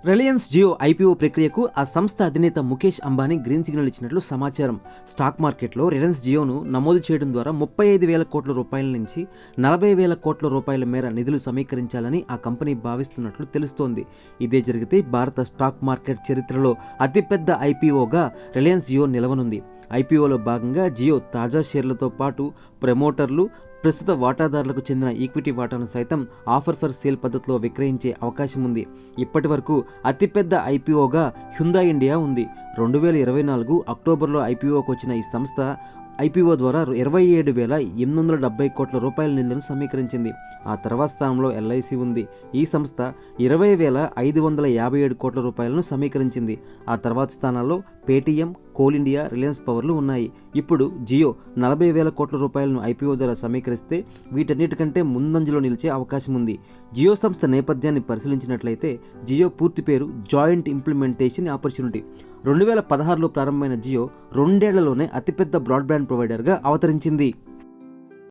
Reliance Jio IPO ప్రక్రియకు ఆ సంస్థ అధినేత ముఖేష్ అంబానీ గ్రీన్ సిగ్నల్ ఇచ్చినట్లు సమాచారం. స్టాక్ మార్కెట్లో రిలయన్స్ జియోను నమోదు చేయడం ద్వారా 35,000 కోట్ల రూపాయల నుంచి 40,000 కోట్ల రూపాయల మేర నిధులు సమీకరించాలని ఆ కంపెనీ భావిస్తున్నట్లు తెలుస్తోంది. ఇదే జరిగితే భారత స్టాక్ మార్కెట్ చరిత్రలో అతిపెద్ద ఐపీఓగా రిలయన్స్ జియో నిలవనుంది. ఐపీఓలో భాగంగా జియో తాజా షేర్లతో పాటు ప్రమోటర్లు, ప్రస్తుత వాటాదారులకు చెందిన ఈక్విటీ వాటాను సైతం ఆఫర్ ఫర్ సేల్ పద్ధతిలో విక్రయించే అవకాశం ఉంది. ఇప్పటి వరకు అతిపెద్ద ఐపీఓగా హ్యుందాయ్ ఇండియా ఉంది. 2024 అక్టోబర్లో ఐపీఓకి వచ్చిన ఈ సంస్థ ఐపీఓ ద్వారా 27,870 కోట్ల రూపాయల నిధులను సమీకరించింది. ఆ తర్వాత స్థానంలో ఎల్ఐసి ఉంది. ఈ సంస్థ 20,557 కోట్ల రూపాయలను సమీకరించింది. ఆ తర్వాత స్థానాల్లో పేటీఎం, కోల్ ఇండియా, రిలయన్స్ పవర్లు ఉన్నాయి. ఇప్పుడు జియో 40,000 కోట్ల రూపాయలను ఐపీఓ ద్వారా సమీకరిస్తే వీటన్నిటికంటే ముందంజలో నిలిచే అవకాశం ఉంది. జియో సంస్థ నేపథ్యాన్ని పరిశీలించినట్లయితే జియో పూర్తి పేరు జాయింట్ ఇంప్లిమెంటేషన్ ఆపర్చునిటీ. 2016లో ప్రారంభమైన జియో 2 ఏళ్లలోనే అతిపెద్ద బ్రాడ్బ్యాండ్ ప్రొవైడర్గా అవతరించింది.